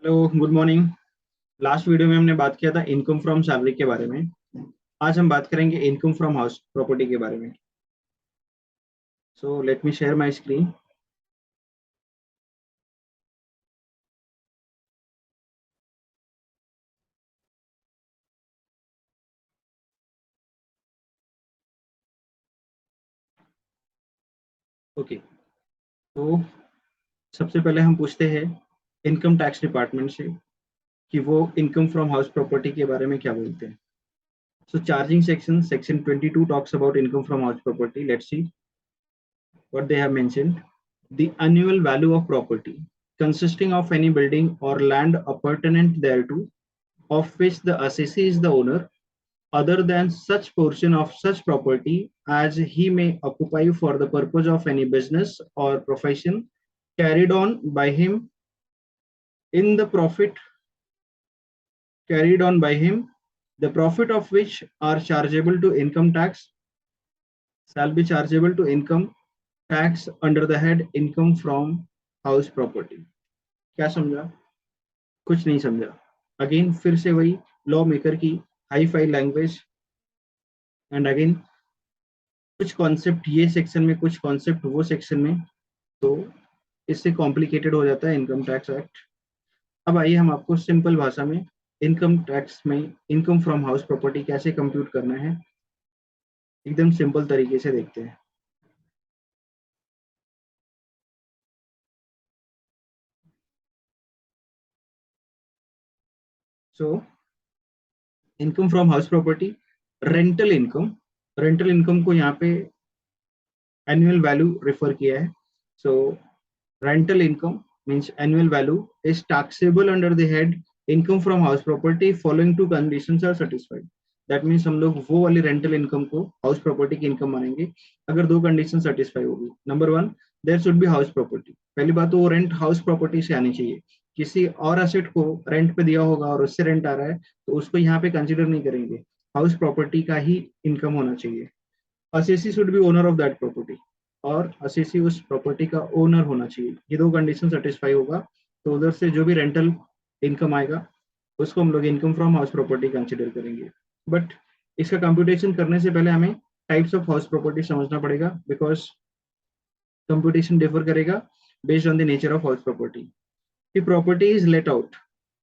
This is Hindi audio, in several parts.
Hello, good morning. Last video में हमने बात किया था इनकम फ्रॉम सैलरी के बारे में। आज हम बात करेंगे इनकम फ्रॉम हाउस प्रॉपर्टी के बारे में। So let me share my screen. Okay, तो सबसे पहले हम पूछते हैं इनकम टैक्स डिपार्टमेंट से कि वो इनकम फ्रॉम हाउस प्रॉपर्टी के बारे में क्या बोलते हैं। So charging section 22 talks about income from house property. Let's see what they have mentioned. The annual value of property consisting of any building or land appurtenant thereto, of which the assessee is the owner, other than such portion of such property as he may occupy for the purpose of any business or profession carried on by him in the profit carried on by him, the profit of which are chargeable to income tax shall be chargeable to income tax under the head income from house property. क्या समझा? कुछ नहीं समझा। अगेन फिर से वही लॉ मेकर की hi fi language. And again कुछ कॉन्सेप्ट ये सेक्शन में, कुछ कॉन्सेप्ट वो सेक्शन में, तो इससे कॉम्प्लिकेटेड हो जाता है इनकम टैक्स एक्ट। अब आइए हम आपको सिंपल भाषा में इनकम टैक्स में इनकम फ्रॉम हाउस प्रॉपर्टी कैसे कंप्यूट करना है एकदम सिंपल तरीके से देखते हैं। So income from house property, rental income को यहाँ पे एनुअल वैल्यू रेफर किया है। सो rental income means annual value is taxable under the head income from house property following two conditions are satisfied. That means हम लोग वो वाली रेंटल इनकम को हाउस प्रॉपर्टी की इनकम मानेंगे अगर दो कंडीशन सेटिस्फाई होगी। Number one, there should be house property. पहली बात तो वो रेंट हाउस प्रॉपर्टी से आनी चाहिए। किसी और एसेट को रेंट पे दिया होगा और उससे रेंट आ रहा है तो उसको यहाँ पे कंसिडर नहीं करेंगे, हाउस प्रॉपर्टी का ही इनकम होना चाहिए। Assessee should be owner of that property, और असेसी उस प्रॉपर्टी का ओनर होना चाहिए। ये दो कंडीशन सेटिस्फाई होगा तो उधर से जो भी रेंटल इनकम आएगा उसको हम लोग income from house property consider करेंगे। बट इसका कंप्यूटेशन करने से पहले हमें टाइप्स ऑफ हाउस प्रॉपर्टी समझना पड़ेगा, बिकॉज कंप्यूटेशन डिफर करेगा based on the nature of house property. कि property is let out,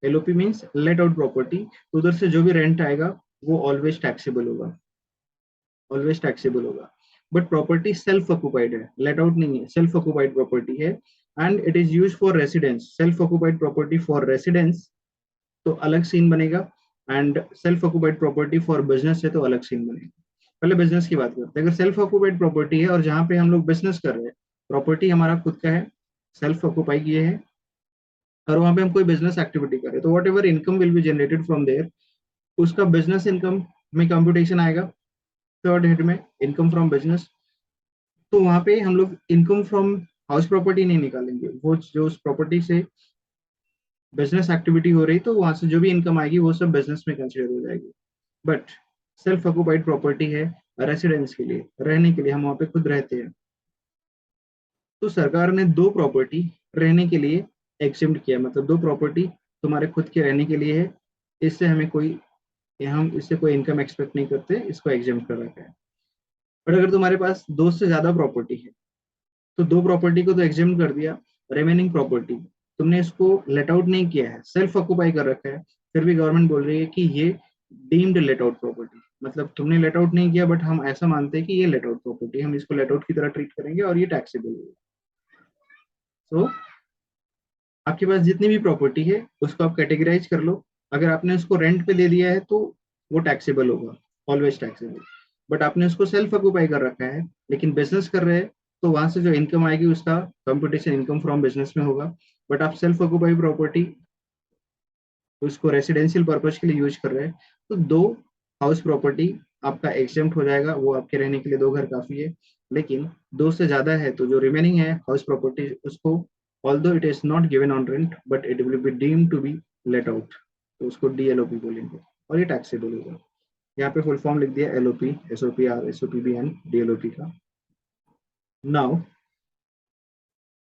LOP means let out property, तो उधर से जो भी रेंट आएगा वो ऑलवेज टैक्सेबल होगा। बट प्रॉपर्टी सेल्फ ऑक्युपाइड है, लेट आउट नहीं है, सेल्फ ऑक्युपाइड प्रॉपर्टी है and it is use for residence. Self occupied property for residence तो अलग सीन बनेगा, and self occupied property for business है तो अलग सीन बनेगा। पहले बिजनेस की बात करते हैं। अगर सेल्फ ऑक्युपाइड प्रॉपर्टी है और जहां पे हम लोग बिजनेस कर रहे हैं, प्रॉपर्टी हमारा खुद का है, सेल्फ ऑक्युपाई किए हैं, और वहां पे हम कोई बिजनेस एक्टिविटी कर रहे हैं, तो whatever income will be generated from there उसका बिजनेस इनकम में कंप्यूटेशन आएगा थर्ड हेड में इनकम फ्रॉम बिजनेस। तो वहां पे हम लोग इनकम फ्रॉम हाउस प्रॉपर्टी नहीं निकालेंगे, वो जो उस प्रॉपर्टी से बिजनेस एक्टिविटी हो रही तो वहां से जो भी इनकम आएगी वो सब बिजनेस में कंसिडर हो जाएगी। बट सेल्फ ऑक्युपाइड प्रॉपर्टी है रेसिडेंस के लिए, रहने के लिए, हम वहां पे खुद रहते हैं। तो सरकार ने दो प्रॉपर्टी रहने के लिए एक्सेप्ट किया, मतलब दो प्रॉपर्टी तुम्हारे खुद के रहने के लिए है, इससे हमें कोई, हम इससे कोई इनकम एक्सपेक्ट नहीं करते, इसको एग्जेम्प्ट कर रखा है। बट अगर तुम्हारे पास दो से ज्यादा प्रॉपर्टी है तो दो प्रॉपर्टी को तो एग्जाम कर दिया, रिमेनिंग प्रॉपर्टी तुमने इसको लेट आउट नहीं किया है, सेल्फ ऑक्युपाई कर रखा है, फिर भी गवर्नमेंट बोल रही है कि ये डीम्ड लेट आउट प्रॉपर्टी, मतलब तुमने लेट आउट नहीं किया बट हम ऐसा मानते हैं कि ये लेट आउट प्रॉपर्टी, हम इसको लेट आउट की तरह ट्रीट करेंगे और ये टैक्सेबल होगा। सो आपके पास जितनी भी प्रॉपर्टी है उसको आप कैटेगराइज कर लो। अगर आपने उसको रेंट पे दे दिया है तो वो टैक्सेबल होगा, ऑलवेज टैक्सेबल। बट आपने उसको सेल्फ ऑक्युपाई कर रखा है लेकिन बिजनेस कर रहे हैं तो वहां से जो इनकम आएगी उसका कंप्यूटेशन इनकम फ्रॉम बिजनेस में होगा। बट आप सेल्फ ऑक्युपाई प्रॉपर्टी उसको रेसिडेंशियल पर्पज के लिए यूज कर रहे हैं तो दो हाउस प्रॉपर्टी आपका एग्जेम्प्ट हो जाएगा, वो आपके रहने के लिए दो घर काफी है। लेकिन दो से ज्यादा है तो जो रिमेनिंग है हाउस प्रॉपर्टी उसको, although it is not given on rent but it will be deemed to be let out, तो उसको डीएलओपी बोलेंगे और ये टैक्सेबल होगा। यहाँ पे फुल फॉर्म लिख दिया LOP, SOP R, SOP B N, DLOP का। नाउ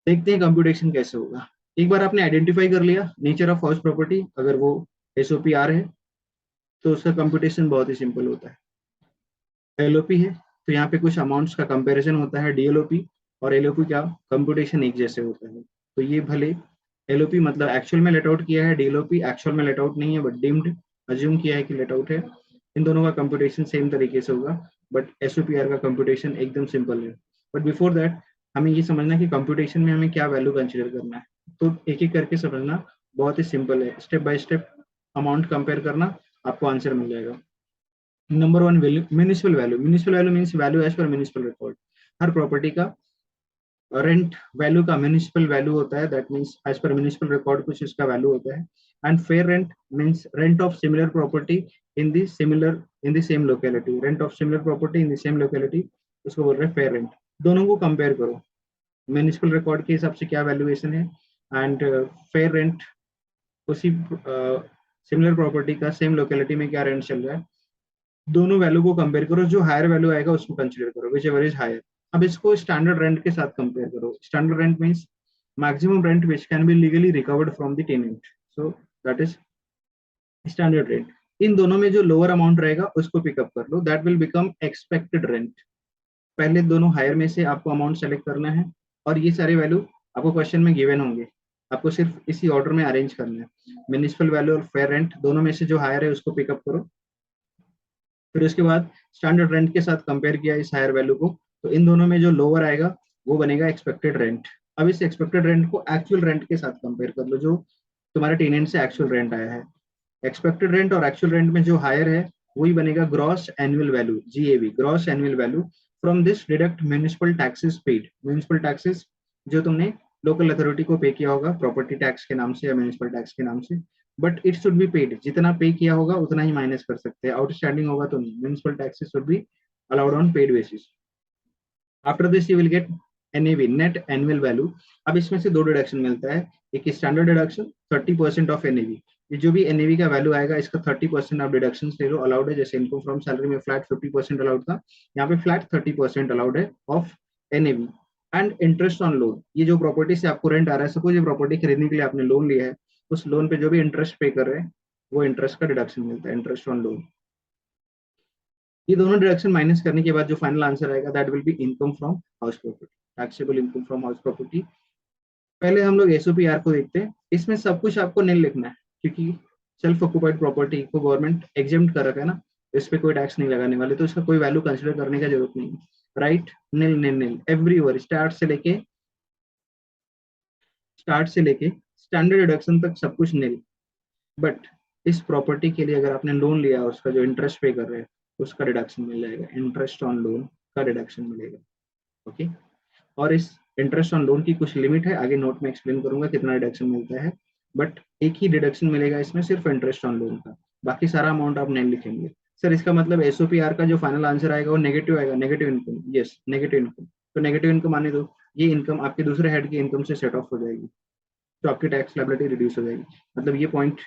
देखते हैं कंप्यूटेशन कैसे होगा। एक बार आपने आइडेंटिफाई कर लिया नेचर ऑफ हाउस प्रॉपर्टी, अगर वो SOPR है तो उसका कंप्यूटेशन बहुत ही सिंपल होता है। LOP है तो यहाँ पे कुछ अमाउंट्स का कंपैरिजन होता है। DLOP और LOP का कंप्यूटेशन एक जैसे होता है। तो ये भले LOP मतलब एक्चुअल में लेट आउट किया है, DLOP एक्चुअल में लेट आउट नहीं है बट डीम्ड अज्यूम किया है कि लेट आउट है, इन दोनों का कंप्यूटेशन सेम तरीके से होगा, बट SOPR का कंप्यूटेशन एकदम सिंपल है। बट बिफोर दैट हमें ये समझना कि कंप्यूटेशन में हमें क्या वैल्यू कंसिडर करना है, तो एक एक करके समझना बहुत ही सिंपल है। Step by step amount compare करना, आपको आंसर मिल जाएगा। Number one value municipal value. Municipal value means value as per municipal record. हर प्रॉपर्टी का रेंट वैल्यू का म्यूनिसिपल वैल्यू होता है, that means as per municipal record कुछ इसका वैल्यू होता है। And fair rent means rent of similar property in the same locality. Rent of similar property in the same locality, उसको बोल रहे हैं फेयर रेंट। दोनों को कंपेयर करो, म्यूनिसिपल रिकॉर्ड के हिसाब से क्या वैल्यूएशन है एंड फेयर रेंट उसी सिमिलर प्रॉपर्टी का सेम लोकेलिटी में क्या रेंट चल रहा है, दोनों वैल्यू को कंपेयर करो, जो हायर वैल्यू आएगा उसको कंसीडर करो, विच एवर इज हायर। अब इसको स्टैंडर्ड रेंट के साथ कंपेयर करो। Standard rent means maximum rent which can be legally recovered from the tenant, so that is standard rent. इन दोनों में जो लोअर अमाउंट रहेगा उसको पिकअप कर लो, that will become expected rent. पहले दोनों हायर में से आपको अमाउंट सेलेक्ट करना है और ये सारे वैल्यू आपको क्वेश्चन में गिवन होंगे, आपको सिर्फ इसी ऑर्डर में अरेंज करना है। म्यूनिसिपल वैल्यू और फेयर रेंट दोनों में से जो हायर है उसको पिकअप करो, फिर उसके बाद स्टैंडर्ड रेंट के साथ कंपेयर किया इस हायर वैल्यू को, तो इन दोनों में जो लोअर आएगा वो बनेगा एक्सपेक्टेड रेंट। अब इस एक्सपेक्टेड रेंट को एक्चुअल रेंट के साथ कंपेयर कर लो, जो तुम्हारे टेनेंट से एक्चुअल रेंट आया है। एक्सपेक्टेड रेंट और एक्चुअल रेंट में जो हायर है वही बनेगा gross annual value, GAV, gross annual value. From this deduct municipal taxes paid. Municipal taxes जो तुमने लोकल अथॉरिटी को पे किया होगा प्रॉपर्टी टैक्स के नाम से या म्यूनिसिपल टैक्स के नाम से, but it should be paid. जितना पे किया होगा उतना ही माइनस कर सकते हैं, आउटस्टैंडिंग होगा तो नहीं। Municipal taxes should be allowed on paid basis. After this you will get NAV, net annual value. अब इसमें से दो डिडक्शन मिलता है, एक स्टैंडर्ड डिडक्शन 30% ऑफ NAV। ये जो भी NAV का वैल्यू आएगा इसका 30% आप डिडक्शन ले लो, अलाउड है। जैसे इनकम फ्रॉम सैलरी में फ्लैट 50% अलाउड था, यहाँ पे फ्लैट 30% अलाउड है of NAV। And interest on loan, ये जो प्रॉपर्टी से आपको रेंट आ रहा है, सपोज ये प्रॉपर्टी खरीदने के लिए आपने लोन लिया है, उस लोन पे जो भी इंटरेस्ट पे कर रहे हैं वो इंटरेस्ट का डिडक्शन मिलता है, इंटरेस्ट ऑन लोन। ये दोनों डिडक्शन माइनस करने के बाद जो फाइनल आंसर आएगा that will be income from house property, taxable income from house property. पहले हम लोग SOPR को देखते हैं। इसमें सब कुछ आपको नहीं लिखना है क्योंकि सेल्फ ऑक्युपाइड प्रॉपर्टी को गवर्नमेंट एग्जेम्प्ट कर रखा है ना, इस पे कोई टैक्स नहीं लगाने वाले, तो इसका कोई वैल्यू कंसिडर करने का जरूरत नहीं है। राइट, नील नील नील एवरीवेयर, स्टार्ट से लेके स्टैंडर्ड डिडक्शन तक सब कुछ नील। बट इस प्रॉपर्टी के लिए अगर आपने लोन लिया उसका जो इंटरेस्ट पे कर रहे हैं उसका डिडक्शन मिल जाएगा, इंटरेस्ट ऑन लोन का डिडक्शन मिलेगा। ओके, और इस इंटरेस्ट ऑन लोन की कुछ लिमिट है, आगे नोट में एक्सप्लेन करूंगा कितना डिडक्शन मिलता है, बट एक ही डिडक्शन मिलेगा इसमें, सिर्फ इंटरेस्ट ऑन लोन का, बाकी सारा अमाउंट आप नहीं लिखेंगे। सर इसका मतलब SOPR का जो फाइनल आंसर आएगा वो नेगेटिव आएगा, negative income, yes negative income. तो नेगेटिव इनकम आने दो, ये इनकम आपके दूसरे हेड की इनकम से सेट ऑफ हो जाएगी, तो आपकी टैक्स लायबिलिटी रिड्यूस हो जाएगी। मतलब ये पॉइंट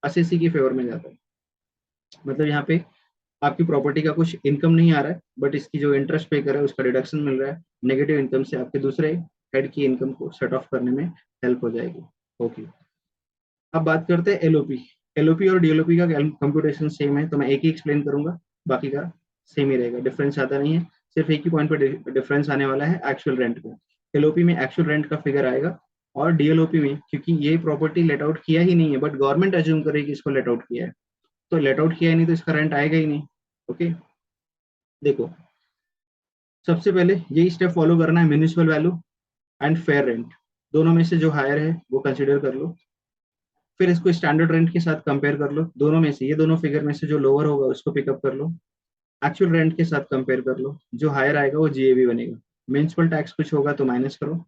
SSC की फेवर में जाता है। मतलब यहाँ पे आपकी प्रॉपर्टी का कुछ इनकम नहीं आ रहा है बट इसकी जो इंटरेस्ट पे कर रहा है उसका डिडक्शन मिल रहा है, नेगेटिव इनकम से आपके दूसरे हेड की इनकम को सेट ऑफ करने में हेल्प हो जाएगी। ओके, अब बात करते हैं LOP और DLOP का कंप्यूटेशन सेम है, तो मैं एक ही एक्सप्लेन करूंगा, बाकी का सेम ही रहेगा, डिफरेंस आता नहीं है। सिर्फ एक ही पॉइंट पर डिफरेंस आने वाला है, एक्चुअल रेंट पे। LOP में एक्चुअल रेंट का फिगर आएगा और DLOP में क्योंकि ये प्रॉपर्टी लेट आउट किया ही नहीं है बट गवर्नमेंट अज्यूम करेगी इसको लेट आउट किया है, तो लेट आउट किया ही नहीं तो इसका रेंट आएगा ही नहीं। ओके, देखो सबसे पहले यही स्टेप फॉलो करना है, municipal value and fair rent दोनों में से जो हायर है वो कंसीडर कर लो, फिर इसको स्टैंडर्ड रेंट के साथ कंपेयर कर लो, दोनों में से ये दोनों फिगर में से जो लोअर होगा उसको पिकअप कर लो, एक्चुअल रेंट के साथ कंपेयर कर लो, जो हायर आएगा वो GAV बनेगा, म्यूनिसिपल टैक्स कुछ होगा तो माइनस करो,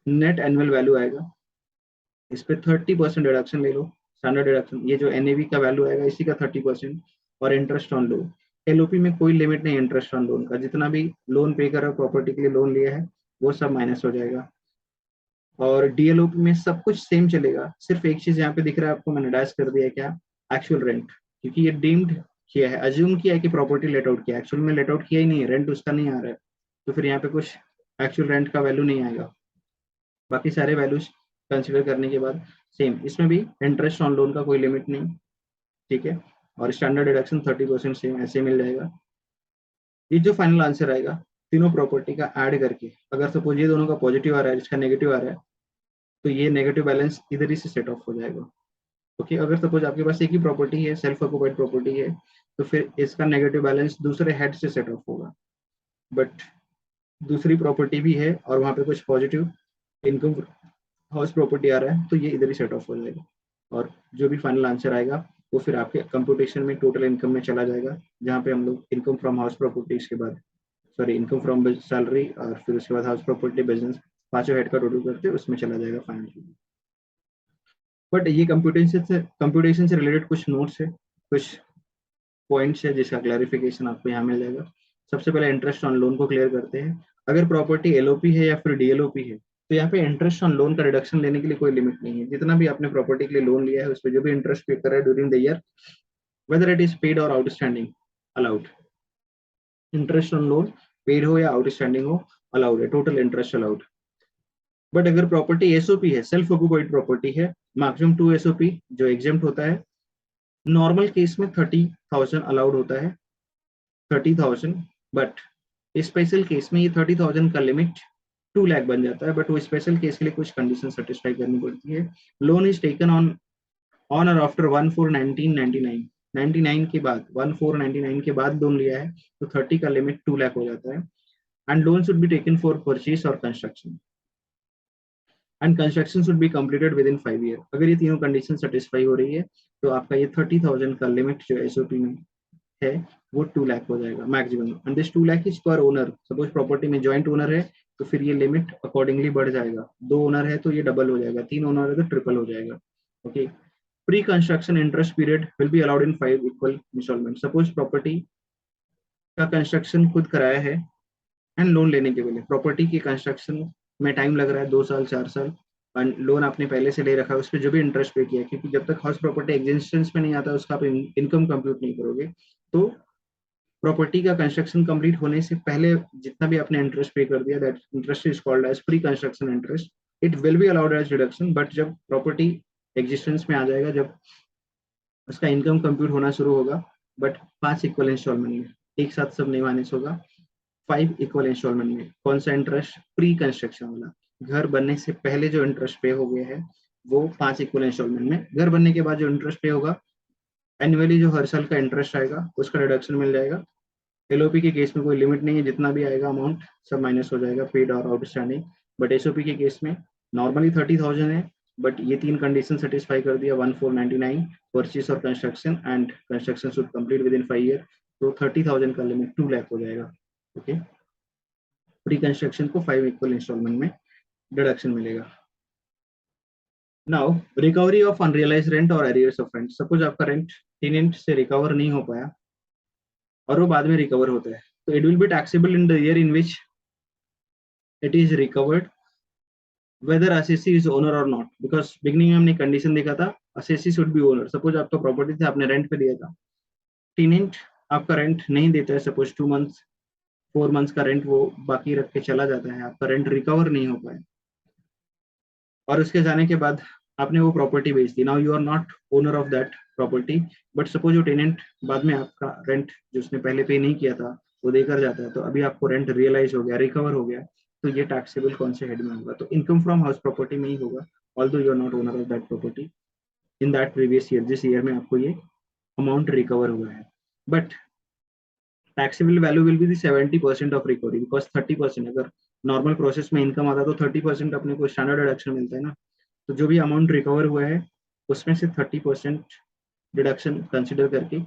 नेट एनुअल वैल्यू आएगा, इस पे 30% डिडक्शन ले लो, स्टैंडर्ड डिडक्शन, ये जो NAV का वैल्यू आएगा इसी का 30%, और इंटरेस्ट ऑन लोन। LOP में कोई लिमिट नहीं इंटरेस्ट ऑन लोन का, जितना भी लोन पे करा प्रॉपर्टी के लिए लोन लिया है वो सब माइनस हो जाएगा। और DLOP में सब कुछ सेम चलेगा, सिर्फ एक चीज यहाँ पे दिख रहा है आपको, मैंने डैश कर दिया है, क्या, एक्चुअल रेंट, क्योंकि ये डीम्ड किया है, अज्यूम किया है कि प्रॉपर्टी लेट आउट किया, एक्चुअल में लेट आउट किया ही नहीं है, रेंट उसका नहीं आ रहा है, तो फिर यहाँ पे कुछ एक्चुअल रेंट का वैल्यू नहीं आएगा, बाकी सारे वैल्यूज कंसिडर करने के बाद सेम इसमें भी इंटरेस्ट ऑन लोन का कोई लिमिट नहीं, ठीक है, और स्टैंडर्ड डिडक्शन 30% सेम ऐसे मिल जाएगा। ये जो फाइनल आंसर आएगा तीनों प्रॉपर्टी का ऐड करके, अगर सपोज ये दोनों का पॉजिटिव आ रहा है, इसका नेगेटिव आ रहा है, तो ये नेगेटिव बैलेंस इधर ही से सेट ऑफ हो जाएगा। ओके, अगर सपोज आपके पास एक ही प्रॉपर्टी है, सेल्फ ऑक्युपाइड प्रॉपर्टी है, तो फिर इसका नेगेटिव बैलेंस दूसरे हेड से सेट ऑफ होगा। बट दूसरी प्रॉपर्टी भी है और वहां पे कुछ पॉजिटिव इनकम हाउस प्रॉपर्टी आ रहा है, तो ये इधर ही सेट ऑफ हो जाएगा, और जो भी फाइनल आंसर आएगा वो फिर आपके कंप्यूटेशन में टोटल इनकम में चला जाएगा, जहाँ पे हम लोग इनकम फ्रॉम हाउस प्रॉपर्टीज के बाद, सॉरी, इनकम फ्रॉम सैलरी और फिर उसके बाद हाउस प्रॉपर्टी बिजनेस, पांचों हेड का टोटल करते हैं, उसमें चला जाएगा फाइनल। बट ये कंप्यूटेशन से रिलेटेड कुछ नोट्स है, कुछ पॉइंट्स है जिसका क्लैरिफिकेशन आपको यहाँ मिल जाएगा। सबसे पहले इंटरेस्ट ऑन लोन को क्लियर करते हैं। अगर प्रॉपर्टी एलओपी है या फिर डीएलओपी है, तो यहाँ पे इंटरेस्ट ऑन लोन का रिडक्शन लेने के लिए कोई लिमिट नहीं है। जितना भी आपने प्रॉपर्टी के लिए लोन लिया है उस पर जो भी इंटरेस्ट पे कर रहा है during the year, whether it is paid और outstanding, allowed. Interest on loan paid हो या आउटस्टैंडिंग हो, अलाउड है, टोटल इंटरेस्ट अलाउड। बट अगर प्रॉपर्टी एसओपी है, सेल्फ ऑक्युपाइड प्रॉपर्टी है, मैक्सिमम 2 एसओपी जो एग्जेम्प्ट होता है, नॉर्मल केस में 30,000 अलाउड होता है, 30,000। बट स्पेशल केस में ये 30,000 का लिमिट 2 लाख बन जाता है, बट वो स्पेशल केस के लिए कुछ कंडीशन सेटिस्फाई करनी पड़ती है। लोन इज टेकन ऑन और आफ्टर 1/4/1999, 99 के बाद, 1/4/99 के बाद लोन लिया है, तो 30 का लिमिट 2 लाख हो जाता है। And loan should be taken for purchase और construction, and construction should be completed within 5 year. अगर ये तीनों कंडीशन सेटिस्फाई हो रही है, तो आपका ये 30,000 का लिमिट जो एसओपी में है वो 2 लाख हो जाएगा maximum, and this 2 lakh is पर ओनर। सपोज प्रॉपर्टी में जॉइंट ओनर है तो फिर ये लिमिट अकॉर्डिंगली बढ़ जाएगा, 2 ओनर है तो ये डबल हो जाएगा, 3 ओनर है तो ट्रिपल हो जाएगा। Okay, pre construction interest period will be allowed in 5 equal instalment. Suppose property का कंस्ट्रक्शन खुद कराया है एंड लोन लेने के लिए, प्रॉपर्टी की कंस्ट्रक्शन में टाइम लग रहा है 2 साल 4 साल, एंड लोन आपने पहले से ले रखा है, उस पर जो भी इंटरेस्ट पे किया है, क्योंकि जब तक हाउस प्रॉपर्टी एग्जिस्टेंस में नहीं आता उसका आप इनकम कंप्यूट नहीं करोगे, तो प्रॉपर्टी का कंस्ट्रक्शन कंप्लीट होने से पहले जितना भी आपने इंटरेस्ट पे कर दिया, that interest is called as pre construction interest. It will be allowed as deduction, but जब प्रॉपर्टी एग्जिस्टेंस में आ जाएगा, जब उसका इनकम कंप्यूट होना शुरू होगा, बट 5 इक्वल इंस्टॉलमेंट में, एक साथ सब नहीं माइनस होगा, 5 इक्वल इंस्टॉलमेंट में। कौन सा इंटरेस्ट? प्री कंस्ट्रक्शन वाला, घर बनने से पहले जो इंटरेस्ट पे हो गया है वो 5 इक्वल इंस्टॉलमेंट में। घर बनने के बाद जो इंटरेस्ट पे होगा एनुअली, जो हर साल का इंटरेस्ट आएगा उसका रिडक्शन मिल जाएगा। एलओपी के केस में कोई लिमिट नहीं है, जितना भी आएगा अमाउंट सब माइनस हो जाएगा, पेड और आउटस्टैंडिंग। बट एसओपी के केस में नॉर्मली 30,000 है, बट ये 3 कंडीशन सेटिस्फाई कर दिया, 1/4/99 परचेज और construction, and construction should complete with in 5 year, तो 30,000 का लिमिट 2 लाख हो जाएगा। ओके, प्री कंस्ट्रक्शन को 5 इक्वल इंस्टॉलमेंट में डिडक्शन मिलेगा। Now recovery of unrealise rent और एरियर्स ऑफ रेंट। सपोज आपका रेंट टेनेंट से रिकवर नहीं हो पाया और वो बाद में रिकवर होता है, तो it will be taxable in the year in which it is recovered, whether assessee is owner और नॉट। बिकॉज बिगनिंग में हमने कंडीशन देखा था, assessee should be owner. Suppose आपका प्रॉपर्टी था, आपने रेंट पे दिया था, टेनेंट आपका रेंट नहीं देता है, सपोज 2 मंथ्स 4 मंथ्स का रेंट वो बाकी रख के चला जाता है, आपका रेंट रिकवर नहीं हो पाया, और उसके जाने के बाद आपने वो प्रॉपर्टी बेच दी, now you are not owner of that property, but suppose वो टेनेंट बाद में आपका रेंट जो उसने पहले पे नहीं किया था वो देकर जाता है, तो अभी आपको रेंट रियलाइज हो गया, रिकवर हो गया, तो ये टैक्सेबल कौन से हेड में होगा? तो इनकम फ्रॉम हाउस प्रॉपर्टी में ही होगा, although you are not owner of that property in that previous year, जिस ईयर में आपको ये अमाउंट रिकवर हुआ है। But taxable value will be the 70% of recovery, because 30%, अगर नॉर्मल प्रोसेस में इनकम आता है तो 30% अपने को स्टैंडर्ड डिडक्शन मिलता है ना, तो जो भी अमाउंट रिकवर हुआ है उसमें से 30% डिडक्शन कंसिडर करके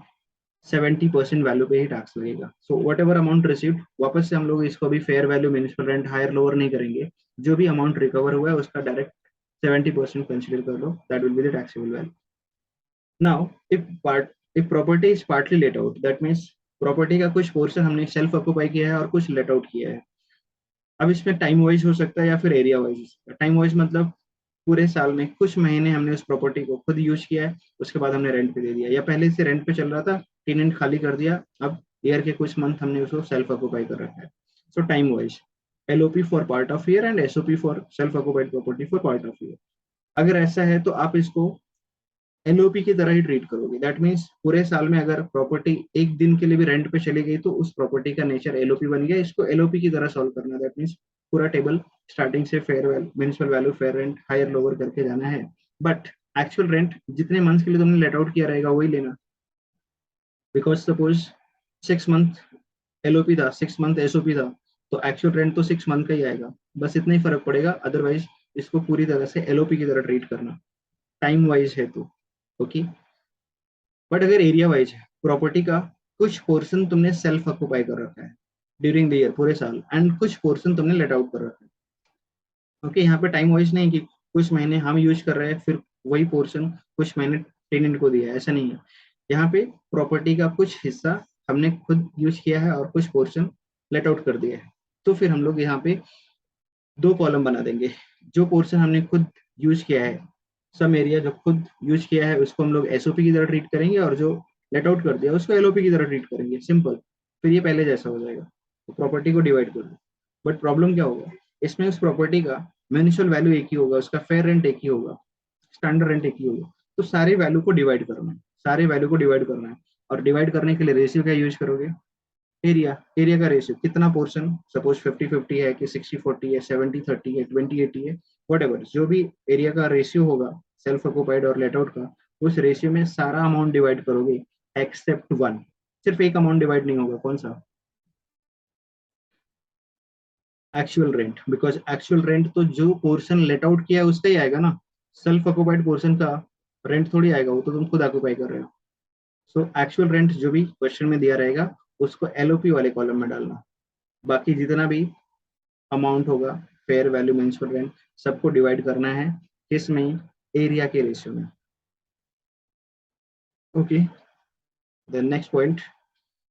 70% वैल्यू पे ही टैक्स लगेगा। So whatever amount received, वापस से हम लोग इसको भी fair value municipal rent higher lower नहीं करेंगे, जो भी अमाउंट रिकवर हुआ है उसका डायरेक्ट 70% कंसिडर कर लो, that will be the taxable value. Now if property is partly let out, that means property का कुछ पोर्शन हमने सेल्फ ऑक्युपाई किया है और कुछ लेट आउट किया है। अब इसमें टाइम वाइज हो सकता है या फिर एरिया वाइज हो सकता है। टाइम वाइज मतलब पूरे साल में कुछ महीने हमने उस प्रॉपर्टी को खुद यूज किया है, उसके बाद हमने रेंट पे दे दिया, या पहले से रेंट पे चल रहा था, टेनेंट खाली कर दिया, अब ईयर के कुछ मंथ हमने उसको सेल्फ ऑक्युपाई कर रखा है। सो time wise LOP for part of year and SOP for self occupied property for part of year. अगर ऐसा है तो आप इसको एलओपी की तरह ही ट्रीट करोगे। दैट मीन्स पूरे साल में अगर प्रॉपर्टी एक दिन के लिए भी रेंट पे चली गई तो उस प्रॉपर्टी का नेचर एलओपी बन गया, इसको एलओपी की तरह सॉल्व करना है। दैट मीन्स पूरा टेबल स्टार्टिंग से fair value, municipal value, fair rent, higher lower करके जाना है। बट एक्चुअल रेंट जितने मंथ्स के लिए तुमने लेट आउट किया रहेगा वही लेना, बिकॉज सपोज 6 मंथ एलओपी था, 6 मंथ एसओपी था, तो एक्चुअल रेंट तो 6 मंथ का ही आएगा, बस इतना ही फर्क पड़ेगा। अदरवाइज इसको पूरी तरह से एलओपी की तरह ट्रीट करना, टाइम वाइज है तो। ओके। बट अगर एरिया वाइज है, प्रॉपर्टी का कुछ पोर्शन तुमने सेल्फ ऑक्युपाई कर रखा है ड्यूरिंग द ईयर पूरे साल, एंड कुछ पोर्शन तुमने लेट आउट कर रखा है। ओके, यहाँ पे टाइम वाइज नहीं कि कुछ महीने हम यूज कर रहे हैं फिर वही पोर्शन कुछ महीने टेनेंट को दिया है, ऐसा नहीं है। यहाँ पे प्रॉपर्टी का कुछ हिस्सा हमने खुद यूज किया है और कुछ पोर्शन लेट आउट कर दिया है। तो फिर हम लोग यहाँ पे 2 कॉलम बना देंगे। जो पोर्शन हमने खुद यूज किया है, सम एरिया जो खुद यूज किया है, उसको हम लोग एसओपी की तरह ट्रीट करेंगे, और जो लेट आउट कर दिया उसको एलओपी की तरह ट्रीट करेंगे। सिंपल। फिर ये पहले जैसा हो जाएगा, तो प्रॉपर्टी को डिवाइड कर दो। बट प्रॉब्लम क्या होगा, इसमें उस प्रॉपर्टी का म्यूनिसिपल वैल्यू एक ही होगा, उसका फेयर रेंट एक ही होगा, स्टैंडर्ड रेंट एक ही होगा। तो सारे वैल्यू को डिवाइड करना है, सारे वैल्यू को डिवाइड करना है। और डिवाइड करने के लिए रेशियो क्या यूज करोगे, एरिया। एरिया का रेशियो कितना पोर्शन, सपोज 50-50 है कि 60-40 है, 70-30 है, 20-80 है, वट एवर जो भी एरिया का रेशियो होगा सेल्फ ऑक्युपाइड और लेट आउट का, उस रेशियो में सारा अमाउंट डिवाइड करोगे एक्सेप्ट वन। सिर्फ एक अमाउंट डिवाइड नहीं होगा, कौन सा, actual rent. Because actual rent तो जो पोर्शन लेट आउट किया है उसका ही आएगा ना, सेल्फ ऑक्युपाइड पोर्शन का रेंट थोड़ी आएगा, वो तो तुम खुद ऑक्युपाई कर रहे हो। सो एक्चुअल रेंट जो भी क्वेश्चन में दिया रहेगा उसको एलओपी वाले कॉलम में डालना। बाकी जितना भी अमाउंट होगा, फेयर वैल्यू, म्यूनसिपल रेंट, सबको डिवाइड करना है किसमें, एरिया के रेशियो में। Okay. Then next point,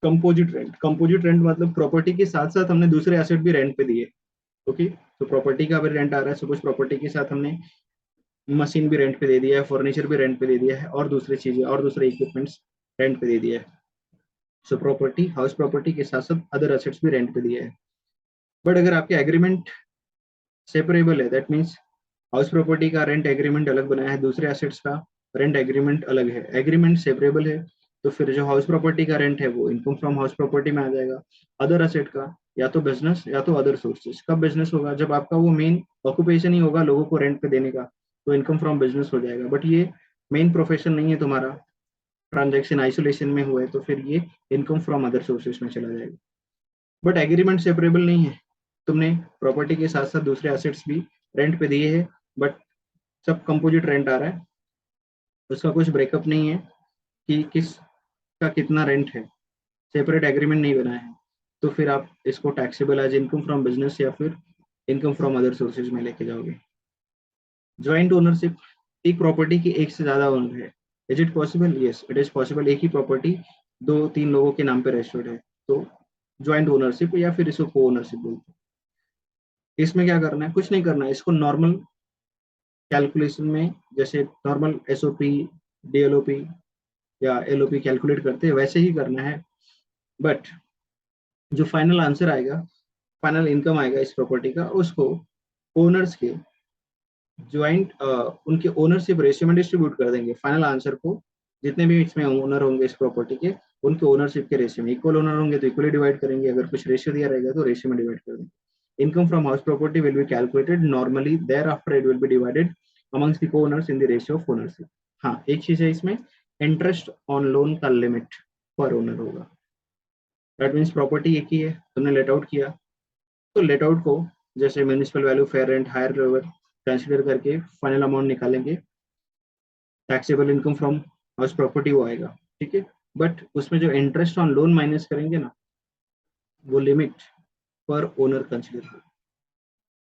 composite rent. Composite rent मतलब प्रॉपर्टी के साथ साथ हमने दूसरे एसेट भी रेंट पे दिए। ओके। तो प्रॉपर्टी का अगर रेंट आ रहा है, सपोज प्रॉपर्टी के साथ हमने मशीन भी रेंट पे दे दिया है, फर्नीचर भी रेंट पे दे दिया है, और दूसरी चीजें और दूसरे इक्विपमेंट्स रेंट पे दे दिया है। सो प्रॉपर्टी, हाउस प्रॉपर्टी के साथ साथ अदर एसेट्स भी रेंट पे दिया है। बट अगर आपके एग्रीमेंट सेपरेबल है, दैट मीन्स हाउस प्रॉपर्टी का रेंट एग्रीमेंट अलग बनाया है, दूसरे एसेट्स का रेंट एग्रीमेंट अलग है, एग्रीमेंट सेपरेबल है, तो फिर जो हाउस प्रॉपर्टी का रेंट है वो इनकम फ्रॉम हाउस प्रॉपर्टी में आ जाएगा। अदर एसेट का या तो बिजनेस या तो अदर सोर्सेज। कब बिजनेस होगा, जब आपका वो मेन ऑक्यूपेशन ही होगा लोगों को रेंट पे देने का, तो इनकम फ्रॉम बिजनेस हो जाएगा। बट ये मेन प्रोफेशन नहीं है तुम्हारा, ट्रांजेक्शन आइसोलेशन में हुआ है, तो फिर ये इनकम फ्रॉम अदर सोर्सेज में चला जाएगा। बट एग्रीमेंट सेपरेबल नहीं है, तुमने प्रॉपर्टी के साथ साथ दूसरे एसेट्स भी रेंट पे दिए हैं, बट सब कंपोजिट रेंट आ रहा है, उसका कुछ ब्रेकअप नहीं है कि किस का कितना रेंट है, सेपरेट एग्रीमेंट नहीं बना है। तो फिर आप इसको taxable as income from business या फिर इनकम फ्रॉम अदर सोर्सेज में लेके जाओगे। ज्वाइंट ओनरशिप, एक प्रॉपर्टी की एक से ज्यादा ओनर है, is it possible, yes it is possible. एक ही प्रॉपर्टी 2-3 लोगों के नाम पे रजिस्टर्ड है, तो ज्वाइंट ओनरशिप या फिर इसको को ओनरशिप बोलते हैं। इसमें क्या करना है, कुछ नहीं करना है, इसको नॉर्मल कैलकुलेशन में जैसे नॉर्मल एसओपी, डीएलओपी या एलओपी कैलकुलेट करते हैं वैसे ही करना है। बट जो फाइनल आंसर आएगा, फाइनल इनकम आएगा इस प्रॉपर्टी का, उसको ओनर्स के ज्वाइंट उनके ओनरशिप रेशियो में डिस्ट्रीब्यूट कर देंगे। फाइनल आंसर को जितने भी इसमें ओनर होंगे इस प्रॉपर्टी के, उनके ओनरशिप के रेशियो में, इक्वल ओनर होंगे तो इक्वली डिवाइड करेंगे, अगर कुछ रेशियो दिया रहेगा तो रेशियो में डिवाइड कर देंगे। Income from house property will be calculated normally, thereafter it will be divided amongst the co-owners in the ratio of ownership. हाँ, एक चीज है इसमें, इंटरेस्ट ऑन लोन का लिमिट पर ओनर होगा। दैट मीन्स प्रॉपर्टी एक ही है, तुमने लेट आउट किया, तो लेट आउट को जैसे municipal value, fair rent, higher level consider करके फाइनल अमाउंट निकालेंगे, taxable income from house property वो आएगा। ठीक है। बट उसमें जो इंटरेस्ट ऑन लोन माइनस करेंगे ना, वो लिमिट पर ओनर कंसिडर होगा।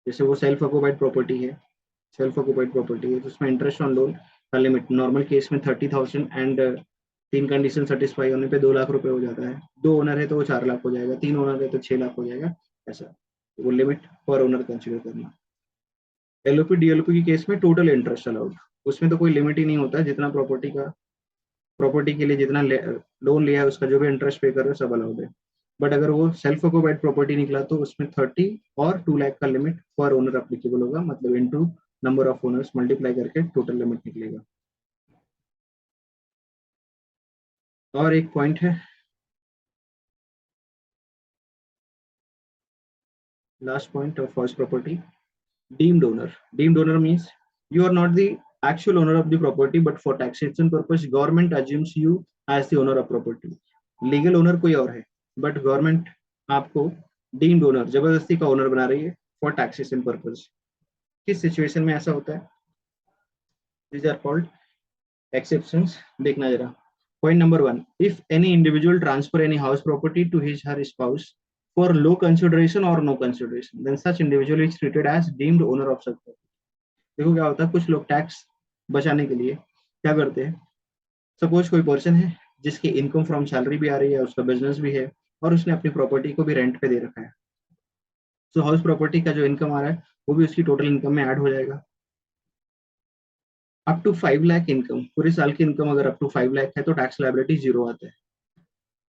जैसे वो सेल्फ ऑक्युपाइड प्रॉपर्टी है, सेल्फ ऑक्युपाइड प्रॉपर्टी है, तो उसमें इंटरेस्ट ऑन लोन का लिमिट नॉर्मल केस में 30,000 एंड 3 कंडीशन सेटिस्फाई होने पे 2 लाख रुपए हो जाता है। 2 ओनर है तो वो 4 लाख हो जाएगा, 3 ओनर है तो 6 लाख हो जाएगा, ऐसा। तो वो लिमिट पर ओनर कंसिडर करना। एलओपी डीएलओपी की केस में टोटल इंटरेस्ट अलाउड, उसमें तो कोई लिमिट ही नहीं होता, जितना प्रॉपर्टी के लिए जितना लोन लिया है उसका जो भी इंटरेस्ट पे कर रहे हो सब अलाउड है। बट अगर वो सेल्फ ऑक्युपाइड प्रॉपर्टी निकला तो उसमें 30 और 2 लाख का लिमिट पर ओनर अप्लीकेबल होगा, मतलब into number of owners multiply करके टोटल लिमिट निकलेगा। और एक पॉइंट है, last point of first property, deemed owner. Deemed owner means you are not the actual owner of the property, but for taxation purpose government assumes you as the owner of property. Legal owner कोई और है, बट गवर्नमेंट आपको डीम्ड ओनर, जबरदस्ती का ओनर बना रही है फॉर टैक्सेशन पर्पज। किस सिचुएशन में ऐसा होता है? These are called exceptions. देखना जरा। Point number 1, if any individual transfer any house property to his her spouse for low consideration or no consideration, then such individual is treated as deemed owner of such property. देखो क्या होता है, कुछ लोग टैक्स बचाने के लिए क्या करते हैं, सपोज कोई पर्सन है जिसकी इनकम फ्रॉम सैलरी भी आ रही है, उसका बिजनेस भी है और उसने अपनी प्रॉपर्टी को भी रेंट पे दे रखा है, तो हाउस प्रॉपर्टी का जो इनकम आ रहा है वो भी उसकी टोटल इनकम में ऐड हो जाएगा। अप टू 5 लाख इनकम, पूरे साल की इनकम अगर अप टू 5 लाख है तो टैक्स लायबिलिटी जीरो आता है।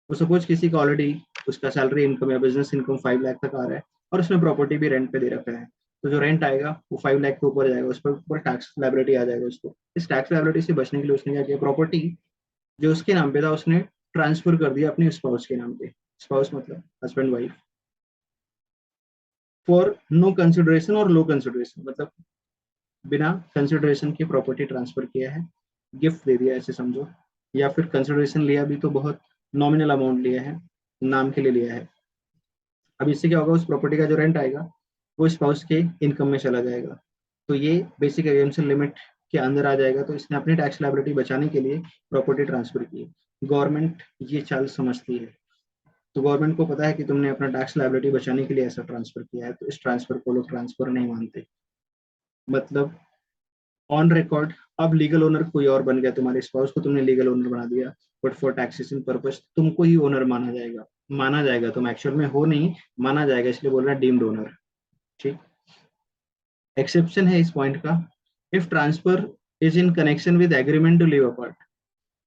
तो सपोज किसी का ऑलरेडी उसका सैलरी इनकम या बिजनेस इनकम 5 लाख तक आ रहा है और उसने प्रॉपर्टी भी रेंट पे दे रखा है, तो जो रेंट आएगा वो 5 लाख के ऊपर जाएगा, उस पर ऊपर टैक्स लायबिलिटी आ जाएगा उसको। इस टैक्स लायबिलिटी से बचने के लिए उसने क्या किया, प्रॉपर्टी जो उसके नाम पे था उसने ट्रांसफर कर दिया अपने स्पाउस के नाम पे। स्पाउस मतलब husband wife. For no consideration और लो कंसिडरेशन, मतलब बिना कंसिडरेशन के प्रॉपर्टी ट्रांसफर किया है, गिफ्ट दे दिया ऐसे समझो, या फिर कंसिडरेशन लिया भी तो बहुत नॉमिनल अमाउंट लिया है, नाम के लिए लिया है। अब इससे क्या होगा, उस प्रॉपर्टी का जो रेंट आएगा वो स्पाउस के इनकम में चला जाएगा, तो ये बेसिक एग्जेम्पशन लिमिट के अंदर आ जाएगा। तो इसने अपनी टैक्स लायबिलिटी बचाने के लिए प्रॉपर्टी ट्रांसफर की। गवर्नमेंट ये चाल समझती है, तो गवर्नमेंट को पता है कि तुमने अपना टैक्स लायबिलिटी बचाने के लिए ऐसा ट्रांसफर किया है, तो इस ट्रांसफर को लोग ट्रांसफर नहीं मानते। मतलब ऑन रिकॉर्ड अब लीगल ओनर कोई और बन गया, तुम्हारे स्पाउस को तुमने लीगल ओनर बना दिया, बट फॉर टैक्सेशन पर्पज तुमको ही ओनर माना जाएगा। माना जाएगा, तुम एक्चुअल में हो नहीं, माना जाएगा, इसलिए बोल रहा है डीम्ड ओनर। ठीक। एक्सेप्शन है इस पॉइंट का, if transfer is in connection with agreement to live apart.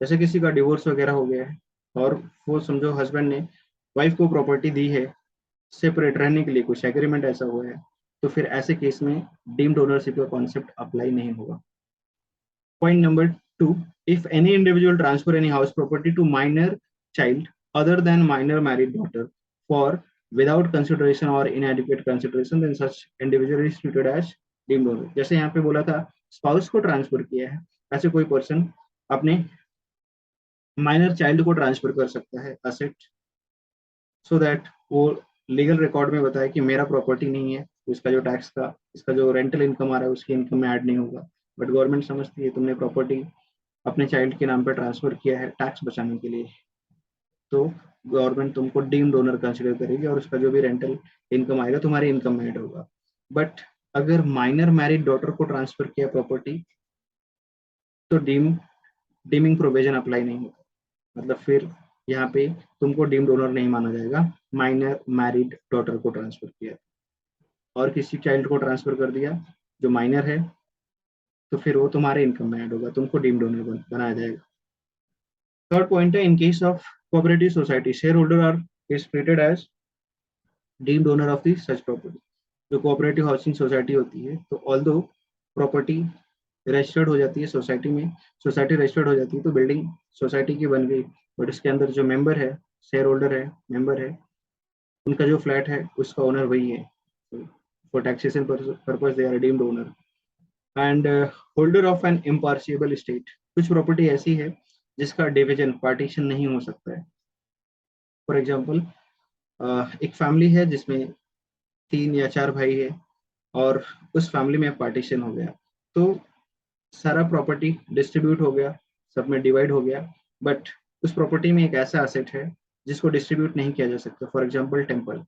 जैसे किसी का डिवोर्स वगैरह हो गया है और वो समझो हस्बैंड ने वाइफ को प्रॉपर्टी दी है सेपरेट रहने के लिए, कुछ एग्रीमेंट ऐसा हुआ है, तो फिर ऐसे केस में डीम्ड ओनरशिप का कॉन्सेप्ट अप्लाई नहीं होगा। Point number 2, if any individual transfer any house property to minor child other than minor married daughter for without consideration or inadequate consideration, then such individual is treated as deemed owner. जैसे यहाँ पे बोला था स्पाउस को ट्रांसफर किया है, ऐसे कोई पर्सन अपने माइनर चाइल्ड को ट्रांसफर कर सकता है असेट, सो दैट वो लीगल रिकॉर्ड में बताए कि मेरा प्रॉपर्टी नहीं है, तो इसका जो टैक्स का, इसका जो रेंटल इनकम आ रहा है उसकी इनकम में ऐड नहीं होगा। बट गवर्नमेंट समझती है तुमने प्रॉपर्टी अपने चाइल्ड के नाम पर ट्रांसफर किया है टैक्स बचाने के लिए, तो गवर्नमेंट तुमको डीम्ड ओनर कंसिडर करेगी और उसका जो भी रेंटल इनकम आएगा तुम्हारी इनकम में ऐड होगा। बट अगर माइनर मैरिड डॉटर को ट्रांसफर किया प्रॉपर्टी तो डीमिंग प्रोविजन अप्लाई नहीं होगा, मतलब फिर यहाँ पे तुमको डीम्ड ओनर नहीं माना जाएगा। माइनर मैरिड डॉटर को ट्रांसफर किया और किसी चाइल्ड को ट्रांसफर कर दिया जो माइनर है, तो फिर वो तुम्हारे इनकम में ऐड होगा, तुमको डीम्ड ओनर बनाया जाएगा। थर्ड पॉइंट है, in case of cooperative society shareholder are is treated as deemed owner of the such property. जो कोऑपरेटिव हाउसिंग सोसाइटी होती है, तो ऑल्दो प्रॉपर्टी रजिस्टर्ड हो जाती है सोसाइटी में, सोसाइटी रजिस्टर्ड हो जाती है तो बिल्डिंग सोसाइटी की बन गई, बट इसके अंदर जो मेंबर है, शेयर होल्डर है, मेंबर है, उनका जो फ्लैट है उसका ओनर वही है। For taxation purpose they are deemed owner and holder of an impartible estate. कुछ प्रॉपर्टी ऐसी है जिसका डिवीजन पार्टीशन नहीं हो सकता है। फॉर एग्जांपल एक फैमिली है जिसमें 3 या 4 भाई है और उस फैमिली में पार्टीशन हो गया, तो सारा प्रॉपर्टी डिस्ट्रीब्यूट हो गया, सब में डिवाइड हो गया, बट उस प्रॉपर्टी में एक ऐसा एसेट है जिसको डिस्ट्रीब्यूट नहीं किया जा सकता। फॉर एग्जांपल टेम्पल,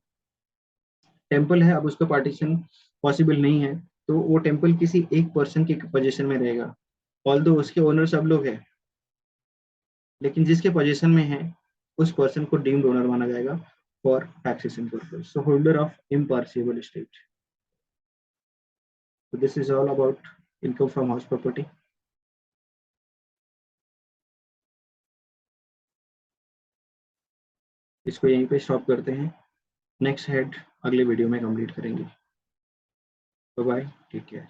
टेम्पल है, अब उसका पार्टीशन पॉसिबल नहीं है, तो वो टेम्पल किसी एक पर्सन के पोजीशन में रहेगा, ऑल्दो उसके ओनर सब लोग हैं, लेकिन जिसके पोजीशन में है उस पर्सन को डीम्ड ओनर माना जाएगा for taxation purpose. So holder of impartible estate. So this is all about income from house property. इसको यहीं पे स्टॉप करते हैं, नेक्स्ट हेड अगले वीडियो में कंप्लीट करेंगे। Bye bye, take care.